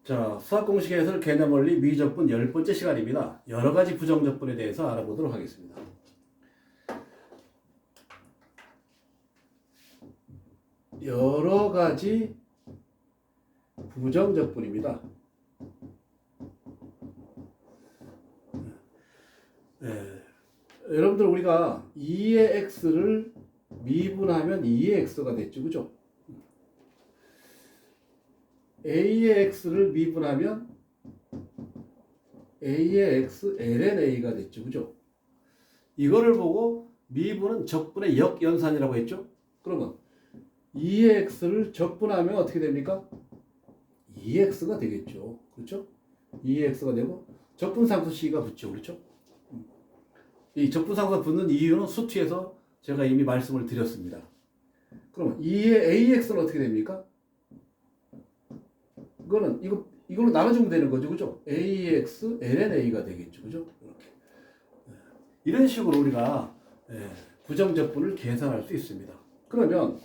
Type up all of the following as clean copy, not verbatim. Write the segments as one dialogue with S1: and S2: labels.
S1: 자, 수학공식에서 개념원리 미적분 10번째 시간입니다. 여러 가지 부정적분에 대해서 알아보도록 하겠습니다. 여러 가지 부정적분입니다. 여러분들 우리가 2의 x를 미분하면 2의 x가 됐죠. 그죠? a의 x를 미분하면 a의 x ln a가 됐죠. 그죠? 이거를 보고 미분은 적분의 역연산이라고 했죠. 그러면 2의 x를 적분하면 어떻게 됩니까? 2x가 되겠죠. 그렇죠? 2x가 되고 적분상수 c가 붙죠. 그렇죠? 이 적분상수가 붙는 이유는 수투에서 제가 이미 말씀을 드렸습니다. 그러면 2의 ax는 어떻게 됩니까? 이거는 이걸로 나눠주면 되는 거죠. 그죠? ax ln a가 되겠죠. 그죠? 이렇게. 이런 식으로 우리가 부정적분을 계산할 수 있습니다. 그러면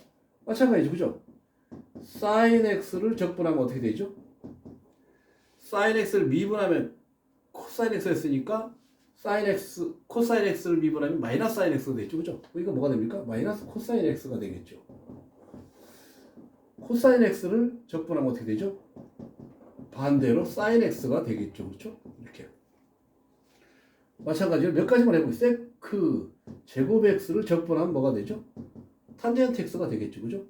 S1: 마찬가지죠. 그죠? sin x를 적분하면 어떻게 되죠? sin x를 미분하면 cos x 했으니까 sin x, cos x를 미분하면 마이너스 sin x가 되겠죠. 그죠? 이거 뭐가 됩니까? 마이너스 cos x가 되겠죠. cos x를 적분하면 어떻게 되죠? 반대로 sin x가 되겠죠. 그렇죠? 이렇게. 마찬가지로 몇 가지만 해보면 sec 제곱 x를 적분하면 뭐가 되죠? 탄젠트 x가 되겠죠. 그죠?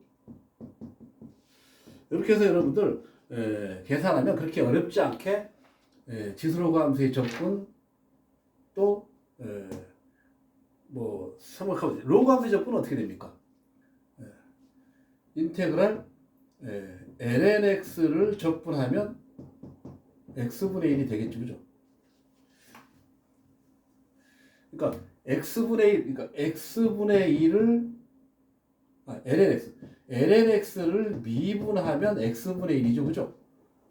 S1: 이렇게 해서 여러분들 계산하면 그렇게 어렵지 않게 지수로그 함수의 적분 또 뭐 삼각하면 로그 함수의 적분은 어떻게 됩니까? 인테그랄 ln x를 적분하면 x분의 1이 되겠죠. 그죠? 그러니까 x분의 1을 ln x를 미분하면 x분의 1이죠. 그죠?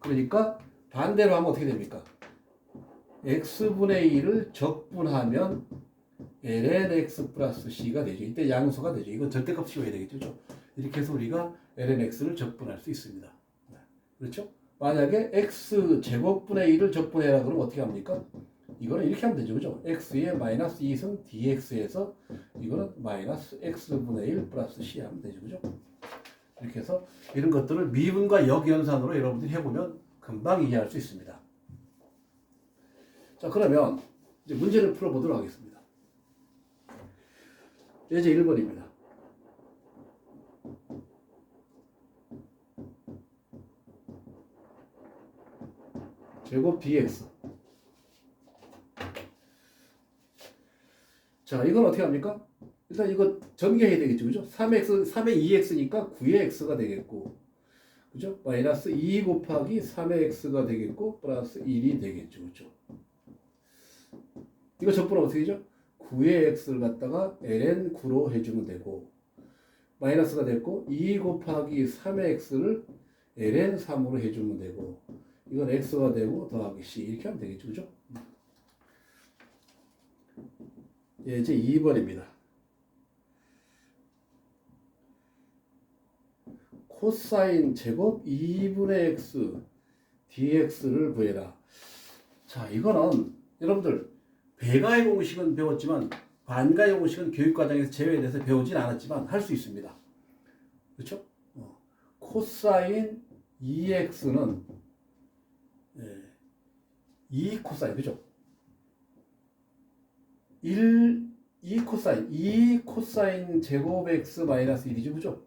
S1: 그러니까 반대로 하면 어떻게 됩니까? x분의 1을 적분하면 ln x 플러스 c가 되죠. 이때 양수가 되죠. 이건 절대값 씌워야 되겠죠. 그죠? 이렇게 해서 우리가 ln x를 적분할 수 있습니다. 그렇죠? 만약에 x 제곱분의 1을 적분해라 그러면 어떻게 합니까? 이거는 이렇게 하면 되죠. 그죠? x의 마이너스 2승 dx에서 이거는 마이너스 x분의 1 플러스 c 하면 되죠. 그죠? 이렇게 해서 이런 것들을 미분과 역연산으로 여러분들이 해보면 금방 이해할 수 있습니다. 자, 그러면 이제 문제를 풀어보도록 하겠습니다. 예제 1번입니다. 제곱 dx. 자, 이건 어떻게 합니까? 일단 이거 전개해야 되겠죠. 그죠? 3의 2x니까 9의 x가 되겠고, 그죠? 마이너스 2 곱하기 3의 x가 되겠고, 플러스 1이 되겠죠. 그죠? 이거 적분하면 어떻게 되죠? 9의 x를 갖다가 ln 9로 해주면 되고, 마이너스가 됐고, 2 곱하기 3의 x를 ln 3으로 해주면 되고, 이건 x가 되고, 더하기 c. 이렇게 하면 되겠죠. 그죠? 예제 2번입니다. 코사인 제곱 2분의 x dx를 구해라. 자, 이거는 여러분들 배가의 공식은 배웠지만 반가의 공식은 교육과정에서 제외돼서 배우진 않았지만 할 수 있습니다. 그렇죠? 코사인 2x는 2 코사인, 그죠? 2 코사인 제곱 x 마이너스 1이죠. 그죠?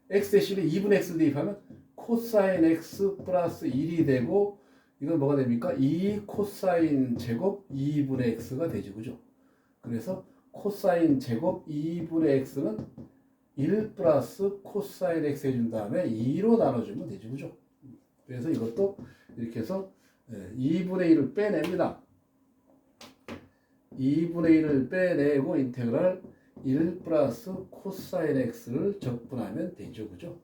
S1: x 대신에 2분의 x 대입하면 코사인 x 플러스 1이 되고, 이건 뭐가 됩니까? 2 코사인 제곱 2분의 x가 되죠. 그죠? 그래서 코사인 제곱 2분의 x는 1 플러스 코사인 x 해준 다음에 2로 나눠주면 되죠. 그죠? 그래서 이것도 이렇게 해서 2분의 1을 빼냅니다. 2분의 1을 빼내고 인테그랄 1 플러스 코사인 x를 적분하면 되죠. 그죠?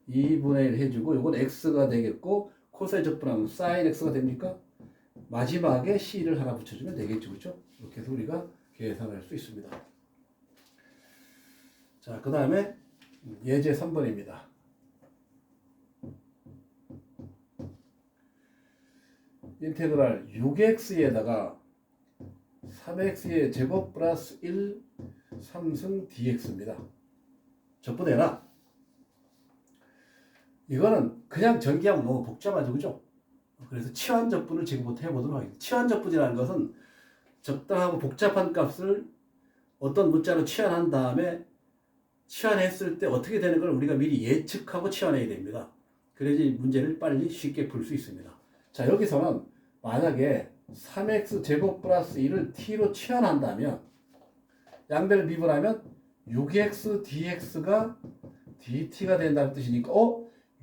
S1: 2분의 1 해주고, 이건 x가 되겠고, 코사인 적분하면 사인 x가 됩니까? 마지막에 c를 하나 붙여주면 되겠죠. 그죠? 이렇게 해서 우리가 계산할 수 있습니다. 자, 그 다음에 예제 3번입니다. 인테그랄 6x에다가 3x의 제곱 플러스 1 3승 dx입니다. 적분해라. 이거는 그냥 전기하면 너무 복잡하죠, 그죠? 그래서 치환적분을 지금부터 해보도록 하겠습니다. 치환적분이라는 것은 적당하고 복잡한 값을 어떤 문자로 치환한 다음에 치환했을 때 어떻게 되는 걸 우리가 미리 예측하고 치환해야 됩니다. 그래야지 문제를 빨리 쉽게 풀 수 있습니다. 자, 여기서는 만약에 3x 제곱 플러스 1을 t로 치환한다면 양배를 미분하면 6x dx가 dt가 된다는 뜻이니까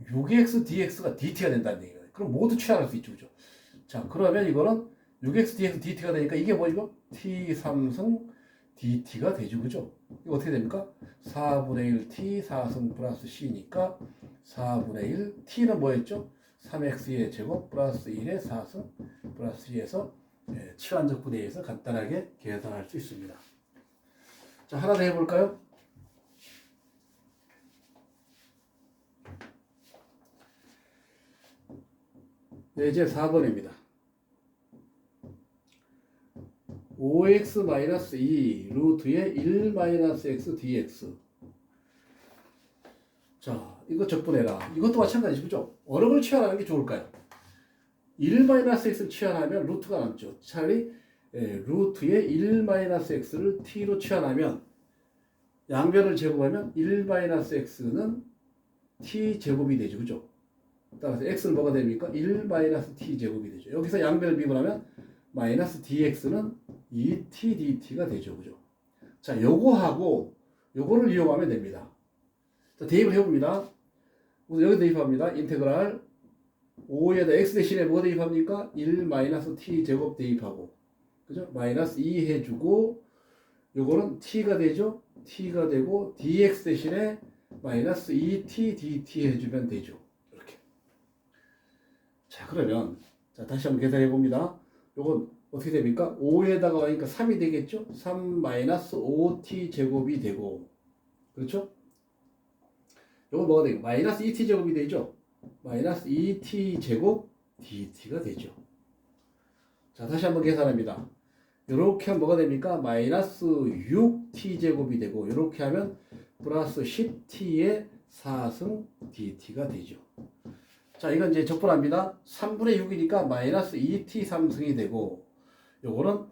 S1: 6x dx가 dt가 된다는 얘기예요. 그럼 모두 치환할 수 있죠, 그죠? 자, 그러면 이거는 6x dx dt가 되니까 이게 뭐죠? t 3승 dt가 되죠, 그죠? 이거 어떻게 됩니까? 4분의 1 t 4승 플러스 c니까 4분의 1 t는 뭐였죠? 3x의 제곱 플러스 1의 4승 플러스 2에서 치환적분에 의해서 간단하게 계산할 수 있습니다. 자, 하나 더 해볼까요? 네, 이제 4번입니다. 5x-2 루트의 1-x dx. 자, 이거 적분해라. 이것도 마찬가지죠, 그죠? 어느 걸 치환하는 게 좋을까요? 1-x를 치환하면 루트가 남죠. 차라리 루트의 1-x를 t로 치환하면 양변을 제곱하면 1-x는 t 제곱이 되죠, 그죠? 따라서 x는 뭐가 됩니까? 1-t 제곱이 되죠. 여기서 양변을 미분하면 마이너스 dx는 2t dt가 되죠, 그죠? 자, 요거하고 요거를 이용하면 됩니다. 자, 대입을 해봅니다. 우선 여기 대입합니다. 인테그랄 5에다 x 대신에 뭐 대입합니까? 1-t 제곱 대입하고, 그죠? 마이너스 2 해주고, 요거는 t가 되죠? t가 되고, dx 대신에 마이너스 2t dt 해주면 되죠. 이렇게. 자, 그러면, 자, 다시 한번 계산해 봅니다. 요건 어떻게 됩니까? 5에다가 하니까 3이 되겠죠? 3-5t 제곱이 되고, 그렇죠? 요건 뭐가 되고, 마이너스 2t 제곱이 되죠? 마이너스 2t 제곱 dt가 되죠. 자, 다시 한번 계산합니다. 이렇게 하면 뭐가 됩니까? 마이너스 6t 제곱이 되고, 이렇게 하면 플러스 10t의 4승 dt가 되죠. 자, 이건 이제 적분합니다. 3분의 6이니까 마이너스 2t 3승이 되고, 요거는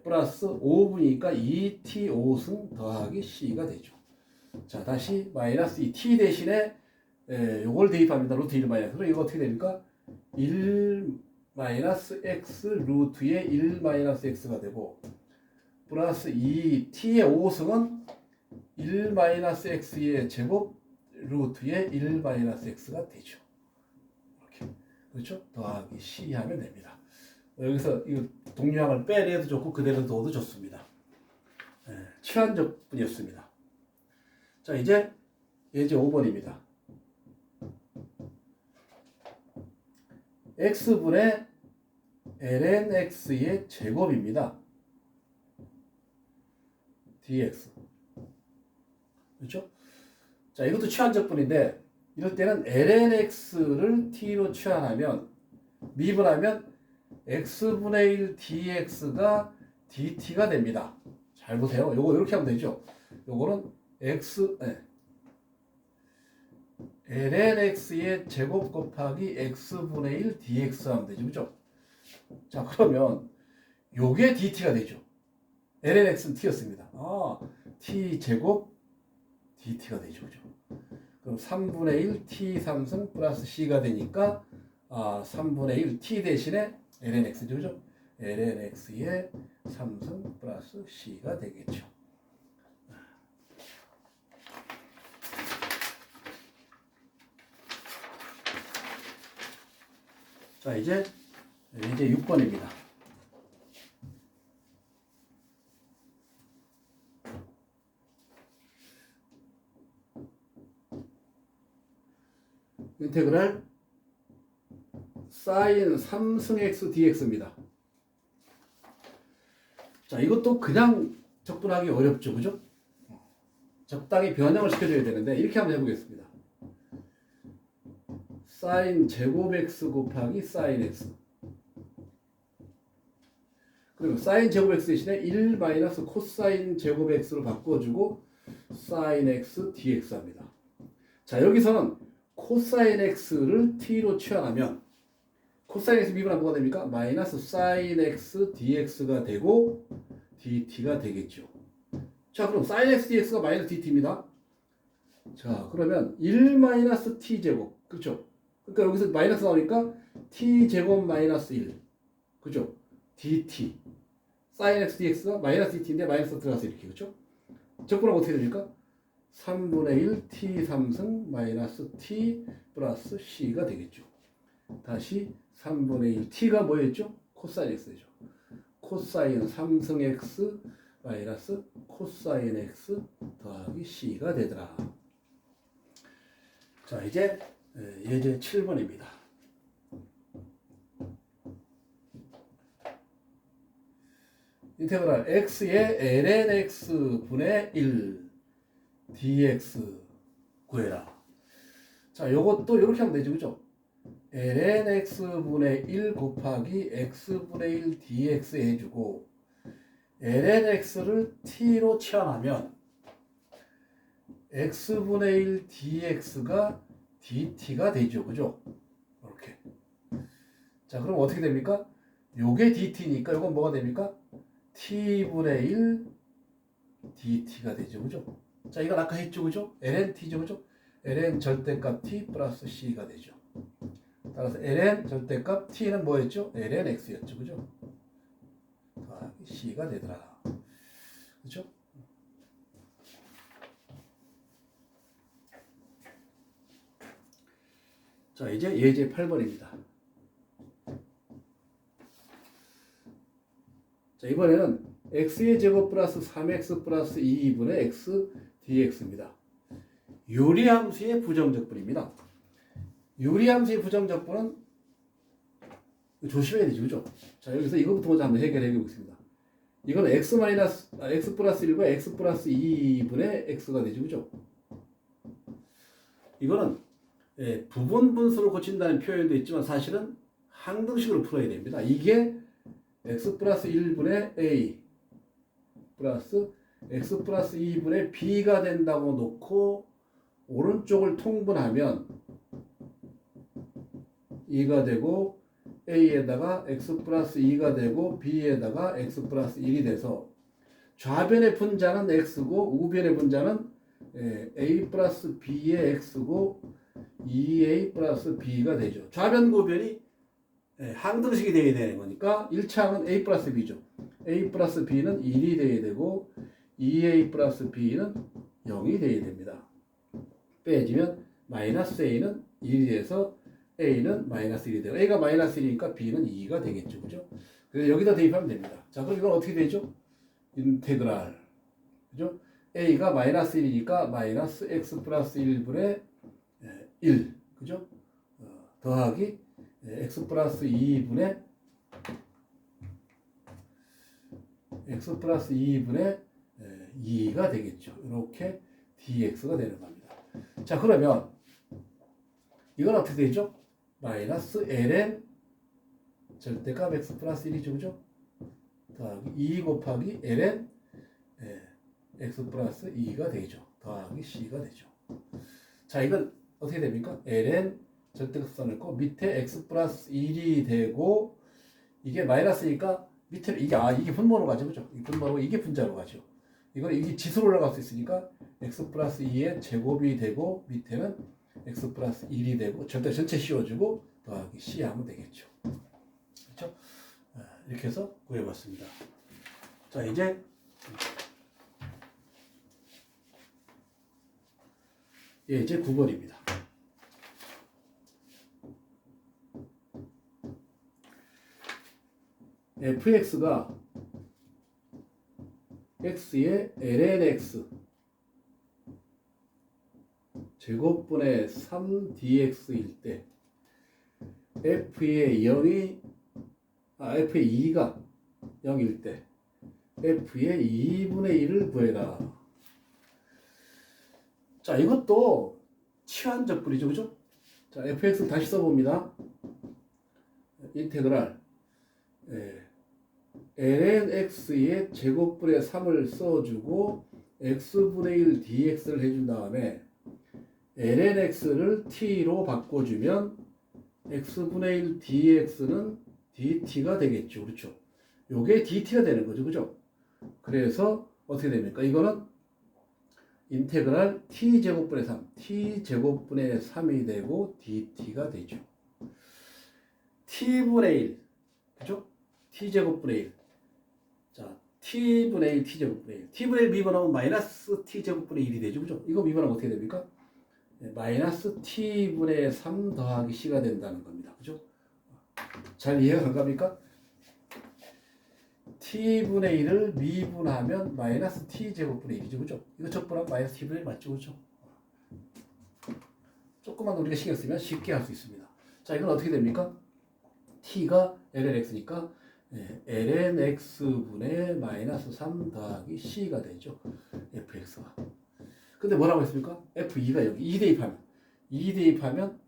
S1: 플러스 5분이니까 2t 5승 더하기 c가 되죠. 자, 다시 마이너스 2t 대신에 요걸 대입합니다. 루트 1 마이너스. 그럼 이거 어떻게 됩니까? 1 마이너스 x 루트의 1 마이너스 x가 되고, 플러스 2t의 5승은 1 마이너스 x의 제곱 루트의 1 마이너스 x가 되죠. 이렇게. 그렇죠? 더하기 c 하면 됩니다. 여기서 이 동류항을 빼내도 좋고 그대로 둬도 좋습니다. 치환적분이었습니다. 자, 이제 예제 5번입니다. x분의 lnx의 제곱입니다. dx. 그렇죠? 자, 이것도 치환적분인데 이럴 때는 lnx를 t로 치환하면 미분하면 x분의 1 dx가 dt가 됩니다. 잘 보세요. 요거 이렇게 하면 되죠. 요거는 lnx의 제곱 곱하기 x분의 1 dx 하면 되죠. 그죠? 자, 그러면 요게 dt가 되죠. lnx는 t였습니다. t 제곱 dt가 되죠. 그죠? 그럼 3분의 1 t 3승 플러스 c가 되니까 3분의 1 t 대신에 lnx죠. 그죠? lnx의 3승 플러스 c가 되겠죠. 자, 이제 6번입니다. 인테그랄 사인 3승 x dx입니다. 자, 이것도 그냥 적분하기 어렵죠, 그죠? 적당히 변형을 시켜줘야 되는데 이렇게 한번 해보겠습니다. 사인 제곱 x 곱하기 사인 x. 그리고 사인 제곱 x 대신에 1 마이너스 코사인 제곱 x로 바꿔주고 사인 x dx 합니다. 자, 여기서는 코사인 x를 t로 취환하면 코사인 x 미분하면 뭐가 됩니까? 마이너스 사인 x dx가 되고 dt가 되겠죠. 자, 그럼 사인 x dx가 마이너스 dt입니다. 자, 그러면 1 마이너스 t 제곱, 그렇죠? 그러니까 여기서 마이너스 나오니까 t 제곱 마이너스 1, 그죠? dt 사인 x dx가 마이너스 dt인데 마이너스 들어가서 이렇게, 그렇죠? 적분하면 어떻게 됩니까? 3분의 1 t 3승 마이너스 t 플러스 c가 되겠죠. 다시 3분의 1 t가 뭐였죠? 코사인 x죠. 코사인 3승 x 마이너스 코사인 x 더하기 c가 되더라. 자, 이제 예제 7번입니다. 인테그랄 x의 ln x 분의 1 dx 구해라. 자, 요것도 이렇게 하면 되죠, 그죠? ln x 분의 1 곱하기 x 분의 1 dx 해주고 ln x를 t로 취환하면 x 분의 1 dx가 dt가 되죠, 그죠? 이렇게. 자, 그럼 어떻게 됩니까? 요게 dt니까 요건 뭐가 됩니까? t분의 1 dt가 되죠, 그죠? 자, 이건 아까 했죠, 그죠? ln t죠, 그죠? ln 절대값 t 플러스 c가 되죠. 따라서 ln 절대값 t는 뭐였죠? ln x였죠, 그죠? 더하기 c가 되더라. 그죠? 자, 이제 예제 8번입니다. 자, 이번에는 x의 제곱 플러스 3x 플러스 2분의 x dx입니다. 유리함수의 부정적분입니다. 유리함수의 부정적분은 조심해야 되죠, 그죠? 자, 여기서 이것부터 먼저 한번 해결해 보겠습니다. 이건 x 플러스 1과 x 플러스 2분의 x가 되죠, 그죠? 이거는 부분 분수를 고친다는 표현도 있지만 사실은 항등식으로 풀어야 됩니다. 이게 x 플러스 1분의 a 플러스 x 플러스 2분의 b가 된다고 놓고 오른쪽을 통분하면 2가 되고 a에다가 x 플러스 2가 되고 b에다가 x 플러스 1이 돼서 좌변의 분자는 x고 우변의 분자는 a 플러스 b의 x고 2a 플러스 b가 되죠. 좌변과 우변이 항등식이 되어야 되는 거니까 1차항은 a 플러스 b죠. a 플러스 b는 1이 되어야 되고 2a 플러스 b는 0이 되어야 됩니다. 빼지면 마이너스 a는 1이 돼서 a는 마이너스 1이 되고 a가 마이너스 1이니까 b는 2가 되겠죠, 그죠? 그래서 여기다 대입하면 됩니다. 자, 그럼 이건 어떻게 되죠? 인테그랄, 그죠? a가 마이너스 1이니까 마이너스 x 플러스 1분의 1, 그죠? 더하기 x 플러스 2분의 x 플러스 2분의 2가 되겠죠. 이렇게 dx가 되는 겁니다. 자, 그러면 이건 어떻게 되죠? 마이너스 ln 절대값 x 플러스 1이죠, 그죠? 더하기 2 곱하기 ln x 플러스 2가 되죠. 더하기 c가 되죠. 자, 이건 어떻게 됩니까? ln 절대값 넣고 밑에 x 플러스 1이 되고 이게 마이너스니까 밑에 이게 분모로 가죠, 그죠? 이 분모로 이게 분자로 가죠. 이게 지수로 올라갈 수 있으니까 x 플러스 2의 제곱이 되고 밑에는 x 플러스 1이 되고 절대 전체 씌워주고 더하기 c 하면 되겠죠. 그렇죠? 이렇게 해서 구해봤습니다. 자, 이제 이제 9번입니다. fx가 x의 ln x 제곱분의 3dx일 때 f의 2가 0일 때 f의 2분의 1을 구해라. 자, 이것도 치환적분이죠, 그죠? 자, fx 다시 써봅니다. 인테그랄 ln x의 제곱분의 3을 써주고 x분의 1 dx를 해준 다음에 ln x를 t로 바꿔주면 x분의 1 dx는 dt가 되겠죠. 그렇죠? 요게 dt가 되는 거죠. 그죠? 그래서 어떻게 됩니까? 이거는 인테그랄 t제곱분의 3, t제곱분의 3이 되고 dt가 되죠. t분의 1, 그죠? t제곱분의 1. 자, t분의 1, t제곱분의 1. t분의 1 미분하면 마이너스 t제곱분의 1이 되죠. 그죠? 이거 미분하면 어떻게 됩니까? 마이너스 t분의 3 더하기 c가 된다는 겁니다. 그죠? 잘 이해가 안 갑니까? t분의 1을 미분하면 마이너스 t제곱분의 1이죠. 그죠? 이거 적분하면 마이너스 t분의 1 맞죠? 그죠? 조금만 우리가 신경 쓰면 쉽게 할 수 있습니다. 자, 이건 어떻게 됩니까? t가 lnx니까 ln x분의 마이너스 3 더하기 c가 되죠. fx가. 근데 뭐라고 했습니까? f2가 여기 2 대입하면 2 대입하면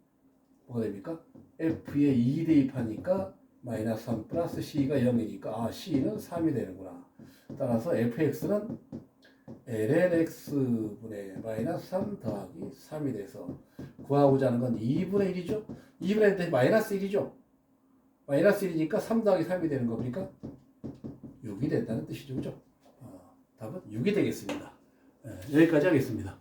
S1: 뭐가 됩니까? f에 2 대입하니까 마이너스 3 플러스 c가 0이니까 아 c는 3이 되는구나. 따라서 fx는 ln x분의 마이너스 3 더하기 3이 돼서 구하고자 하는 건 2분의 1이죠. 2분의 1대 마이너스 1이죠. 마이너스 1이니까 3 더하기 3이 되는 겁니까? 6이 된다는 뜻이죠. 그죠? 답은 6이 되겠습니다. 여기까지 하겠습니다.